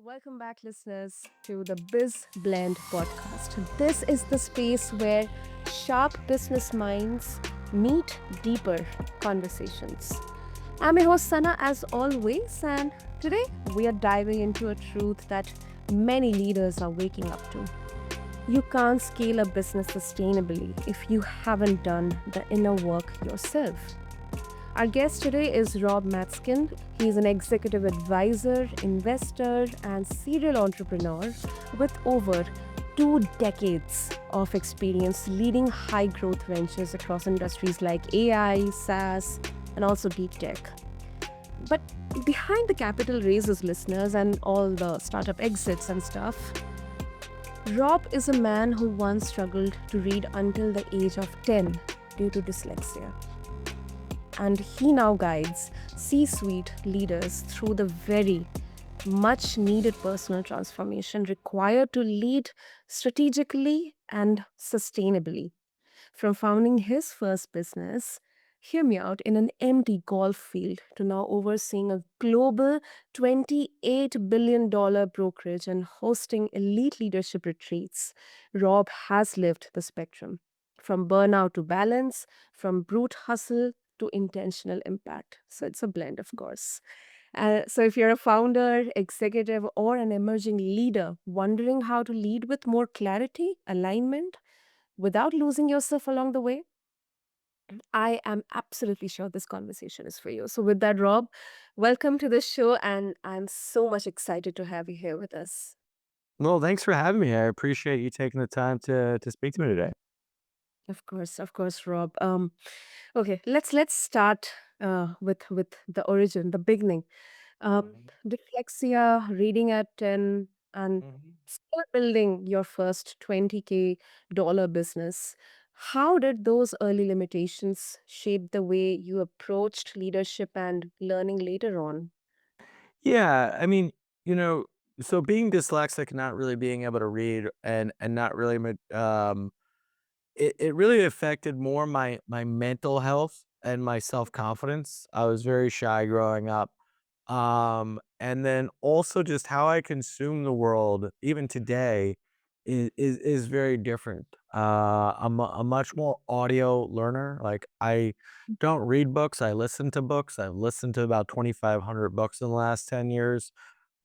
Welcome back, listeners, to the BizBlend podcast. This is the space where sharp business minds meet deeper conversations. I'm your host, Sana, as always, and today we are diving into a truth that many leaders are waking up to. You can't scale a business sustainably if you haven't done the inner work yourself. Our guest today is Rob Matzkin. He's an executive advisor, investor, and serial entrepreneur with over 2 decades of experience leading high growth ventures across industries like AI, SaaS, and also deep tech. But behind the capital raises, listeners, and all the startup exits and stuff, Rob is a man who once struggled to read until the age of 10 due to dyslexia, and he now guides C suite leaders through the very much needed personal transformation required to lead strategically and sustainably. From founding his first business, hear me out, in an empty golf field to now overseeing a global $28 billion brokerage and hosting elite leadership retreats, Rob has lived the spectrum from burnout to balance, from brute hustle to intentional impact. So it's a blend, of course. So, if you're a founder, executive, or an emerging leader wondering how to lead with more clarity, alignment, without losing yourself along the way, I am absolutely sure this conversation is for you. So, with that, Rob, welcome to the show, and I'm so much excited to have you here with us. Well, thanks for having me. I appreciate you taking the time to speak to me today. Of course, Rob. Okay, let's start with the origin, the beginning. Mhm, Dyslexia, reading at 10, and mhm. still building your first 20K dollar business. How did those early limitations shape the way you approached leadership and learning later on? Yeah, I mean, you know, so being dyslexic, not really being able to read and not really it really affected more my mental health and my self-confidence. I was very shy growing up. And then also just how I consume the world, even today, is very different. I'm a much more audio learner. Like I don't read books, I listen to books. I've listened to about 2,500 books in the last 10 years,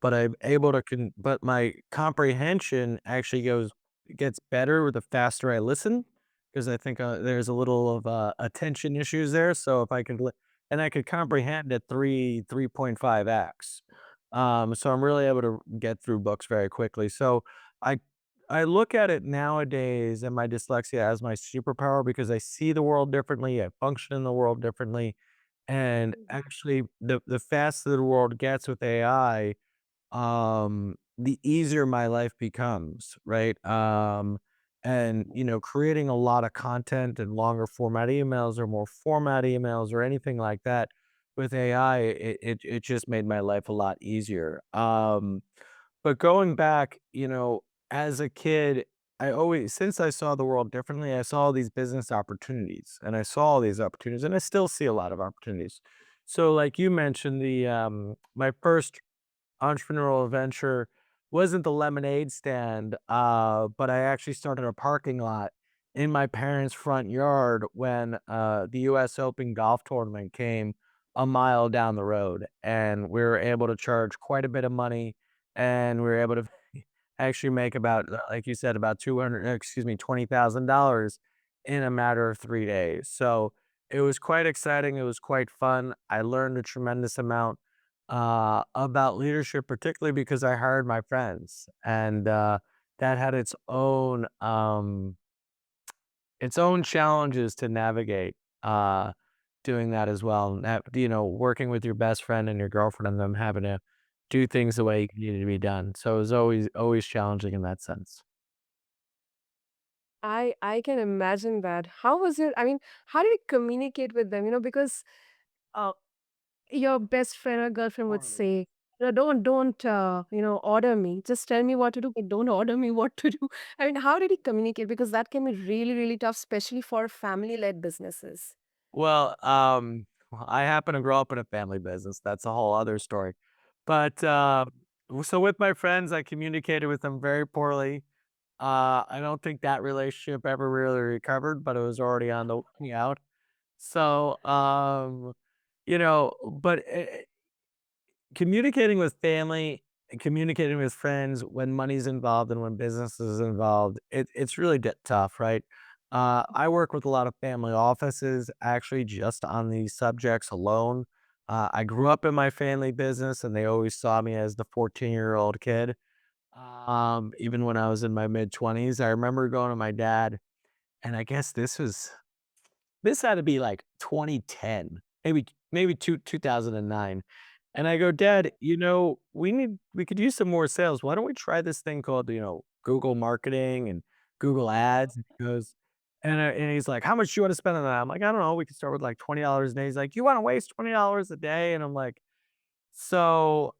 but I'm able to but my comprehension actually gets better the faster I listen, because I think, there's a little of, attention issues there, so if I could li and I could comprehend at 3.5x. So I'm really able to get through books very quickly. So I I look at it nowadays and my dyslexia as my superpower because I see the world differently, I function in the world differently, and actually the faster the world gets with AI, the easier my life becomes, right? And creating a lot of content and longer format emails or more format emails or anything like that with AI, it just made my life a lot easier. But going back, as a kid, I always, since I saw the world differently, I saw these business opportunities and I saw all these opportunities and I still see a lot of opportunities. So like you mentioned, my first entrepreneurial venture wasn't the lemonade stand, but I actually started a parking lot in my parents' front yard when the US Open golf tournament came a mile down the road. And we were able to charge quite a bit of money. And we were able to actually make about, like you said, about 200, excuse me, $20,000 in a matter of 3 days. So it was quite exciting. It was quite fun. I learned a tremendous amount about leadership, particularly because I hired my friends, and that had its own challenges to navigate. Doing that as well, working with your best friend and your girlfriend, and them having to do things the way it needed to be done. So it was always challenging in that sense. I can imagine that. How was it? I mean, how did you communicate with them? Because uh, your best friend or girlfriend would say, "No, don't order me. Just tell me what to do, but don't order me what to do." I mean, how did he communicate? Because that can be really, really tough, especially for family-led businesses. Well, I happen to grow up in a family business. That's a whole other story. But So with my friends, I communicated with them very poorly. I don't think that relationship ever really recovered, but it was already on the way out. So, but communicating with family and communicating with friends when money's involved and when business is involved, it's really tough, right? I work with a lot of family offices actually just on these subjects alone. I grew up in my family business and they always saw me as the 14-year-old kid. Even when I was in my mid 20s, I remember going to my dad, and I guess this had to be like 2010, maybe 2009. And I go, "Dad, we could use some more sales. Why don't we try this thing called, Google marketing and Google Ads?" And he's like, "How much do you want to spend on that?" I'm like, "I don't know. We could start with like $20 a day." He's like, "You want to waste $20 a day?" And I'm like, so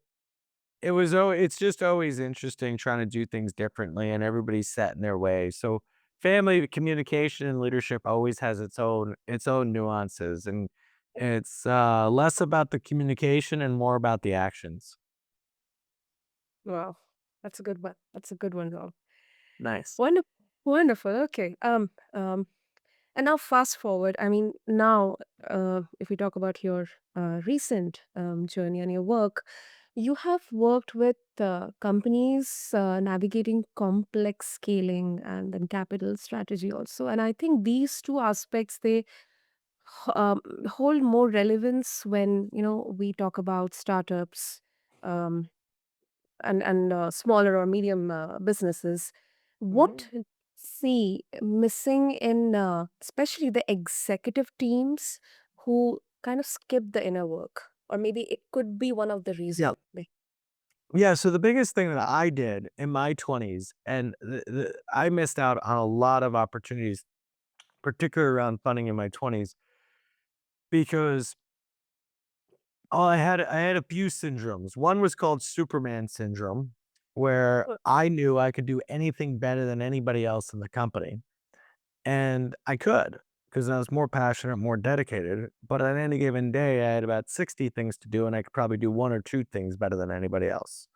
it's just always interesting trying to do things differently, and everybody's set in their way. So, family communication and leadership always has its own nuances, and it's, less about the communication and more about the actions. Wow, that's a good one. That's a good one, Rob. Nice. Wonderful, wonderful. Okay. And now fast forward. I mean, now, if we talk about your recent journey and your work, you have worked with companies navigating complex scaling and then capital strategy also. And I think these two aspects they hold more relevance when we talk about startups. Um, and smaller or medium businesses, Mhm. what see missing in especially the executive teams who kind of skip the inner work, or maybe it could be one of the Yeah. reasons. Yeah, so the biggest thing that I did in my 20s, and I missed out on a lot of opportunities, particularly around funding in my 20s, because I had a few syndromes. One was called Superman syndrome, where I knew I could do anything better than anybody else in the company, and I could because I was more passionate, more dedicated. But on any given day, I had about 60 things to do, and I could probably do one or two things better than anybody else.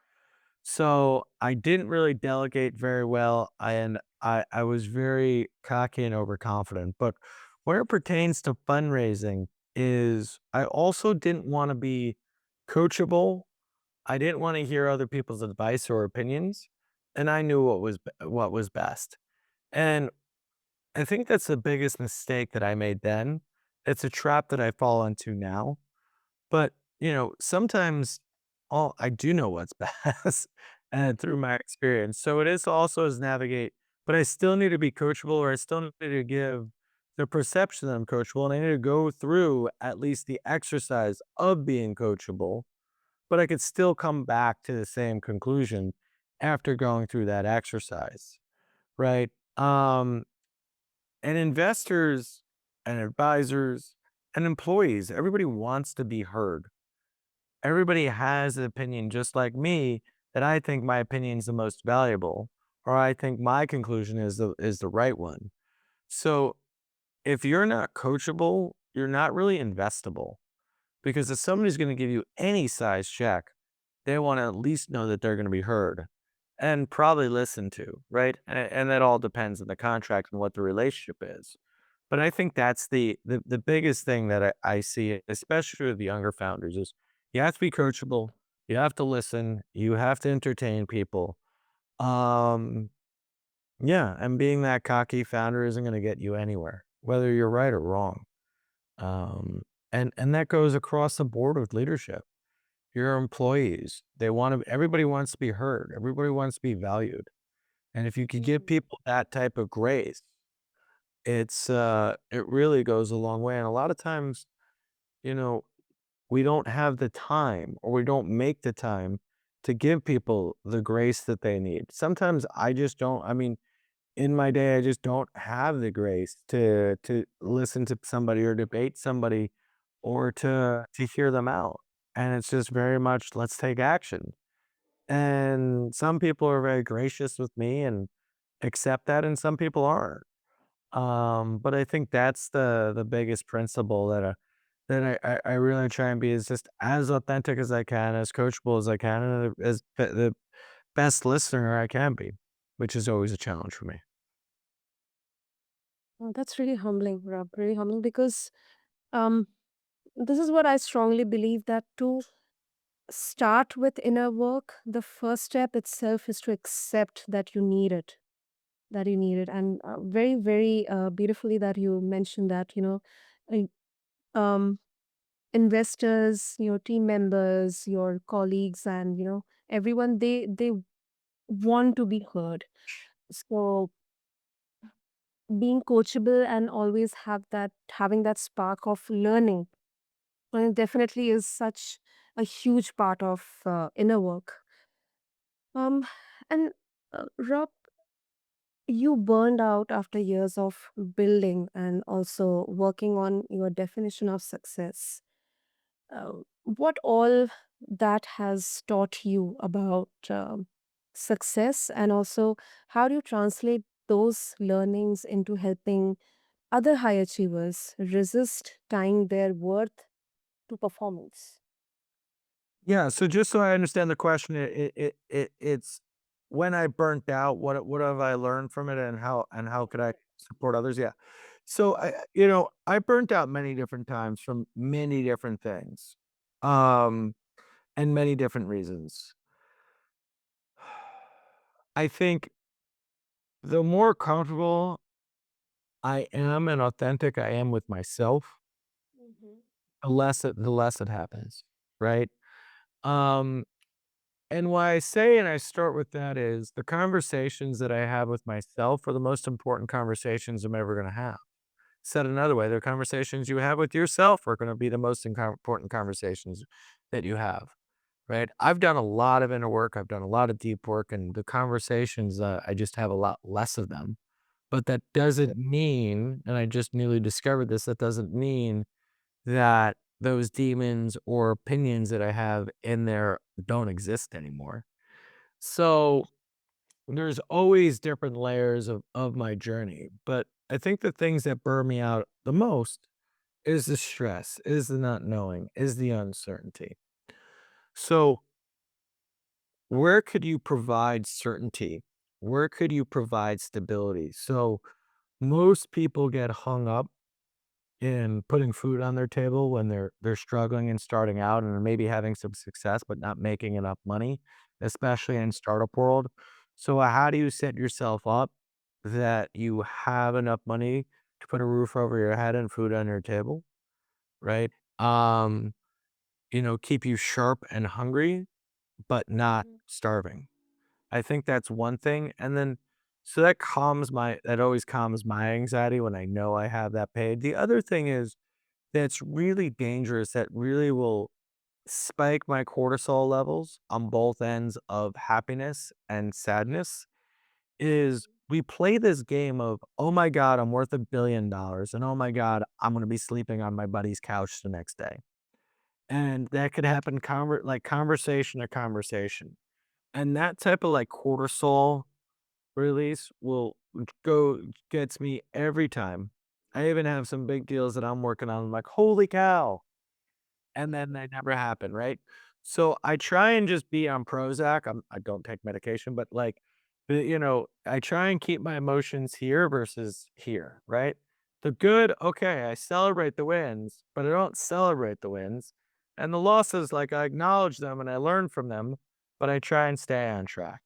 So I didn't really delegate very well, and I was very cocky and overconfident. But where it pertains to fundraising is I also didn't want to be coachable. I didn't want to hear other people's advice or opinions, and I knew what was best. And I think that's the biggest mistake that I made then. It's a trap that I fall into now, but, sometimes all I do know what's best and through my experience. So it is also as navigate, but I still need to be coachable, or I still need to give the perception that I'm coachable, and I need to go through at least the exercise of being coachable, but I could still come back to the same conclusion after going through that exercise, right? And investors and advisors and employees, everybody wants to be heard. Everybody has an opinion just like me, that I think my opinion is the most valuable, or I think my conclusion is the right one. So if you're not coachable, you're not really investable, because if somebody's going to give you any size check, they want to at least know that they're going to be heard and probably listened to, right? And that all depends on the contract and what the relationship is. But I think that's the biggest thing that I see, especially with the younger founders, is you have to be coachable, you have to listen, you have to entertain people. Um, yeah, and being that cocky founder isn't going to get you anywhere, whether you're right or wrong. And that goes across the board with leadership. Your employees, everybody wants to be heard, everybody wants to be valued. And if you could give Mm. people that type of grace, it really goes a long way. And a lot of times, you know, we don't have the time, or we don't make the time to give people the grace that they need. Sometimes I just don't, I mean, in my day, I just don't have the grace to listen to somebody or debate somebody, or to hear them out. And it's just very much, let's take action. And some people are very gracious with me and accept that, and some people aren't. But I think that's the biggest principle then I really try and be as just as authentic as I can, as coachable as I can, and as the best listener I can be, which is always a challenge for me. Oh, that's really humbling, Rob. Really humbling because um, this is what I strongly believe that to start with inner work, the first step itself is to accept that you need it, that you need it. And very, very beautifully that you mentioned that, um, investors, your team members, your colleagues, and everyone, they want to be heard. So being coachable and always having that spark of learning, definitely is such a huge part of inner work. Um, and Rob, you burned out after years of building and also working on your definition of success. What all that has taught you about success, and also how do you translate those learnings into helping other high achievers resist tying their worth to performance? Yeah, so just so I understand the question, it's when I burnt out, what have I learned from it, and how could I support others? Yeah. So I burnt out many different times from many different things, um, and many different reasons. I think the more comfortable I am and authentic I am with myself, Mhm. the less it happens, right? Um, and why I say and I start with that is the conversations that I have with myself are the most important conversations I'm ever gonna have. Said another way, the conversations you have with yourself are gonna be the most important conversations that you have, right? I've done a lot of inner work, I've done a lot of deep work, and the conversations, I just have a lot less of them. But that doesn't mean, and I just newly discovered this, that doesn't mean that those demons or opinions that I have in there don't exist anymore. So there's always different layers of my journey. But I think the things that burn me out the most is the stress, is the not knowing, is the uncertainty. So where could you provide certainty? Where could you provide stability? So most people get hung up in putting food on their table when they're struggling and starting out and maybe having some success, but not making enough money, especially in startup world. So how do you set yourself up that you have enough money to put a roof over your head and food on your table, right? Um, keep you sharp and hungry, but not Mhm. starving. I think that's one thing. And then so that always calms my anxiety when I know I have that paid. The other thing is that's really dangerous, that really will spike my cortisol levels on both ends of happiness and sadness, is we play this game of, "Oh my god, I'm worth $1 billion," and, "Oh my god, I'm gonna be sleeping on my buddy's couch the next day." And that could happen conversation to conversation. And that type of, like, cortisol release will go gets me every time. I even have some big deals that I'm working on, I'm like, "Holy cow." And then they never happen, right? So I try and just be on Prozac. I don't take medication, but like, I try and keep my emotions here versus here, right? The good, okay, I celebrate the wins, but I don't celebrate the wins. And the losses, like I acknowledge them and I learn from them, but I try and stay on track,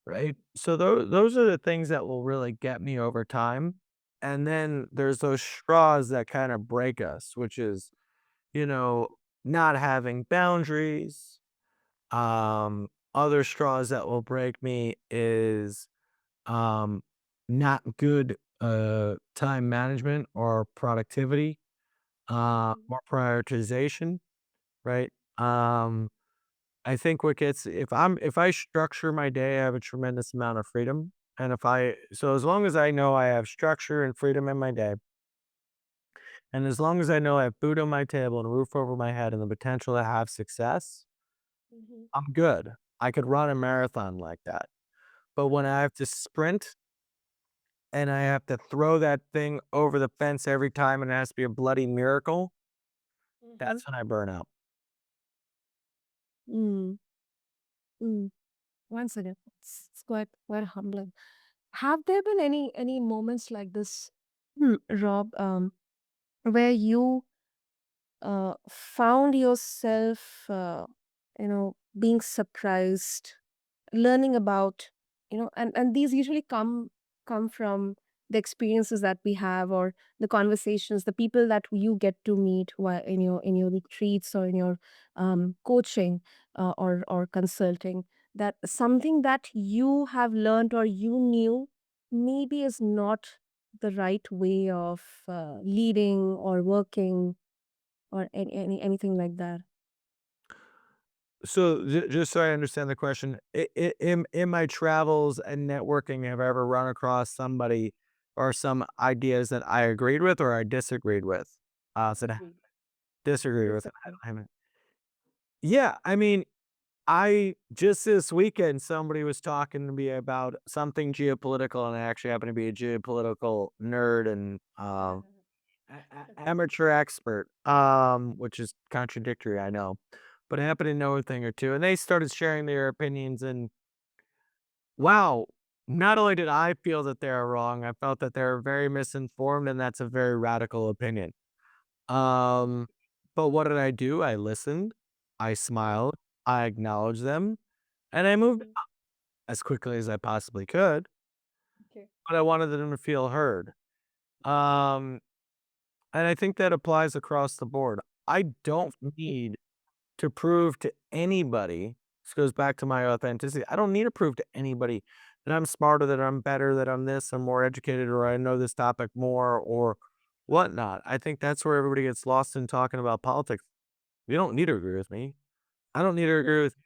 right? So those are the things that will really get me over time. And then there's those straws that kind of break us, which is you know, not having boundaries. Other straws that will break me is um, not good time management or productivity, Mhm. more prioritization, right? I think what gets if I structure my day, I have a tremendous amount of freedom. And as long as I know I have structure and freedom in my day, and as long as I know I have food on my table and a roof over my head and the potential to have success, Mhm. I'm good. I could run a marathon like that. But when I have to sprint and I have to throw that thing over the fence every time and it has to be a bloody miracle, Mhm. That's when I burn out. Mm, mm. Once again, it's quite humbling. Have there been any moments like this, Rob, where you found yourself, being surprised, learning about, and these usually come from the experiences that we have, or the conversations, the people that you get to meet while in your retreats, or in your coaching, or consulting, that something that you have learned or you knew maybe is not the right way of leading or working, or anything like that. So just so I understand the question, in my travels and networking, have I ever run across somebody or some ideas that I agreed with or I disagreed with? So I Disagreed. disagreed with it. I Disagreed. haven't. Yeah, I mean, I just this weekend somebody was talking to me about something geopolitical, and I actually happen to be a geopolitical nerd and amateur expert, which is contradictory, I know, but I happen to know a thing or two. And they started sharing their opinions, and wow, not only did I feel that they are wrong, I felt that they're very misinformed, and that's a very radical opinion. Um, but what did I do? I listened, I smiled, I acknowledged them, and I moved Mhm. as quickly as I possibly could, Okay. but I wanted them to feel heard. Um, and I think that applies across the board. I don't need to prove to anybody, this goes back to my authenticity. I don't need to prove to anybody that I'm smarter, that I'm better, that I'm this, I'm more educated, or I know this topic more, or whatnot. I think that's where everybody gets lost in talking about politics. You don't need to agree with me. I don't need to agree with you.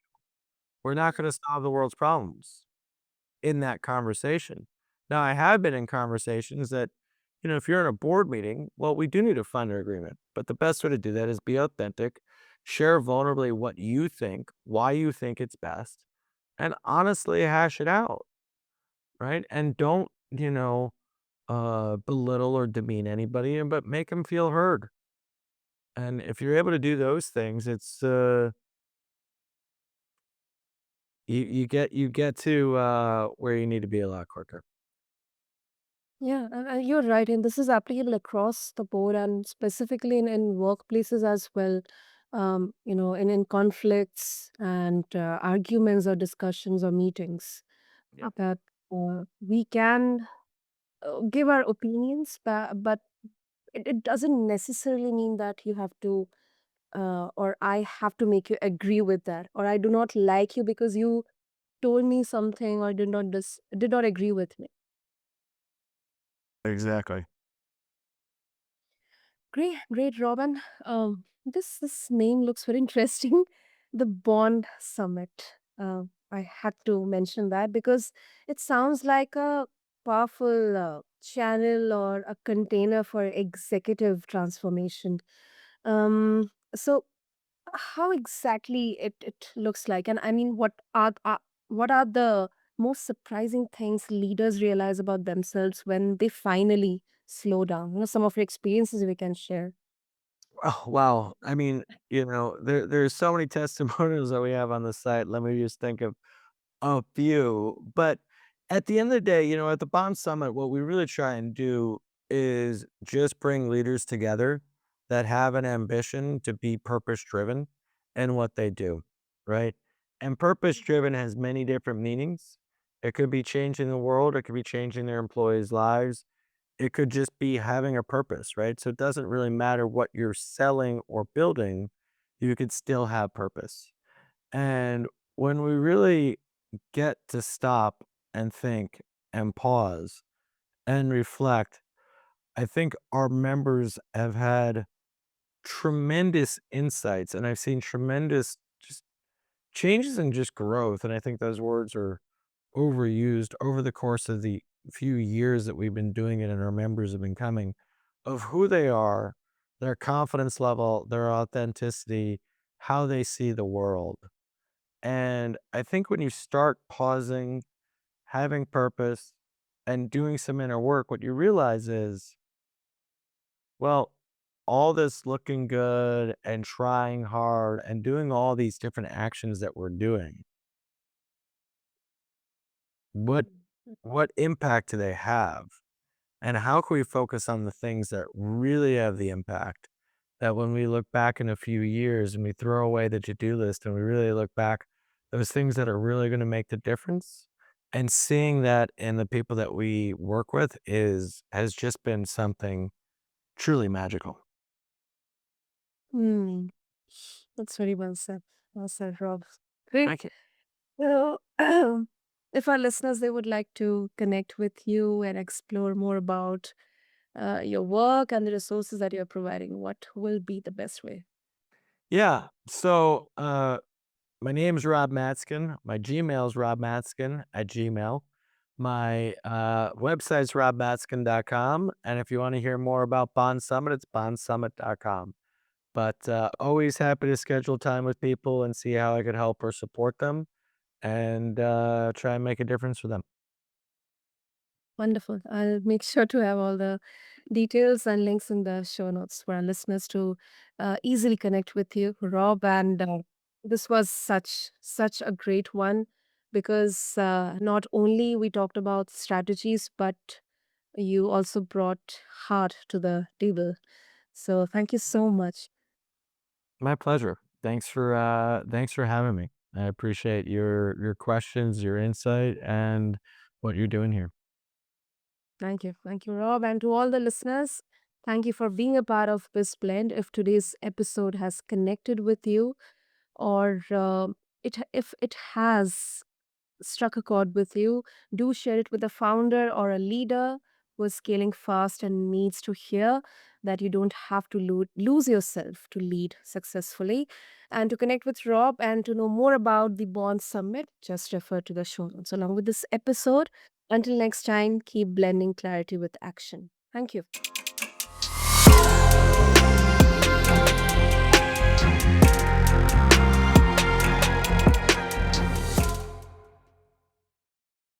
We're not going to solve the world's problems in that conversation. Now, I have been in conversations that, if you're in a board meeting, well, we do need to find an agreement. But the best way to do that is be authentic, share vulnerably what you think, why you think it's best, and honestly hash it out, right? And don't, belittle or demean anybody, but make them feel heard. And if you're able to do those things, it's you get to where you need to be a lot quicker. Yeah, and you're right. And this is applicable across the board, and specifically in workplaces as well. In conflicts and arguments or discussions or meetings, Yeah. that we can give our opinions, but it doesn't necessarily mean that you have to, or I have to make you agree with that, or I do not like you because you told me something, or did not agree with me. Exactly. Great, great, Robin. This name looks very interesting. The Bond Summit. I had to mention that because it sounds like a powerful channel or a container for executive transformation. So how exactly it looks like, and I mean, what are the most surprising things leaders realize about themselves when they finally slow down? Some of your experiences we can share. Oh, wow. I mean, there's so many testimonials that we have on the site. Let me just think of a few. But at the end of the day, at the Bond Summit, what we really try and do is just bring leaders together that have an ambition to be purpose driven in what they do, right? And purpose driven has many different meanings. It could be changing the world, it could be changing their employees' lives, it could just be having a purpose, right? So it doesn't really matter what you're selling or building, you could still have purpose. And when we really get to stop and think and pause and reflect, I think our members have had tremendous insights, and I've seen tremendous just changes and just growth. And I think those words are overused over the course of the few years that we've been doing it and our members have been coming, of who they are, their confidence level, their authenticity, how they see the world. And I think when you start pausing, having purpose, and doing some inner work, what you realize is, well, all this looking good and trying hard and doing all these different actions that we're doing, what Mm. what impact do they have? And how can we focus on the things that really have the impact? That when we look back in a few years and we throw away the to-do list and we really look back, those things that are really going to make the difference. And seeing that in the people that we work with is has just been something truly magical. Hmm. That's very well said. Well said, Rob. Great. Thank you. So, if our listeners they would like to connect with you and explore more about your work and the resources that you're providing, what will be the best way? Yeah. So my name's Rob Matzkin. My Gmail is Rob Matzkin at Gmail. My website's robmatzkin.com. And if you want to hear more about Bond Summit, it's bondsummit.com. But always happy to schedule time with people and see how I could help or support them and try and make a difference for them. Wonderful. I'll make sure to have all the details and links in the show notes for our listeners to easily connect with you, Rob. And this was such a great one because not only we talked about strategies, but you also brought heart to the table. So thank you so much. My pleasure. Thanks for having me. I appreciate your questions, your insight, and what you're doing here. Thank you. Thank you, Rob. And to all the listeners, thank you for being a part of this blend. If today's episode has connected with you, or if it has struck a chord with you, do share it with a founder or a leader who is scaling fast and needs to hear that you don't have to lose yourself to lead successfully. And to connect with Rob and to know more about the Bond Summit, just refer to the show notes along with this episode. Until next time, keep blending clarity with action. Thank you.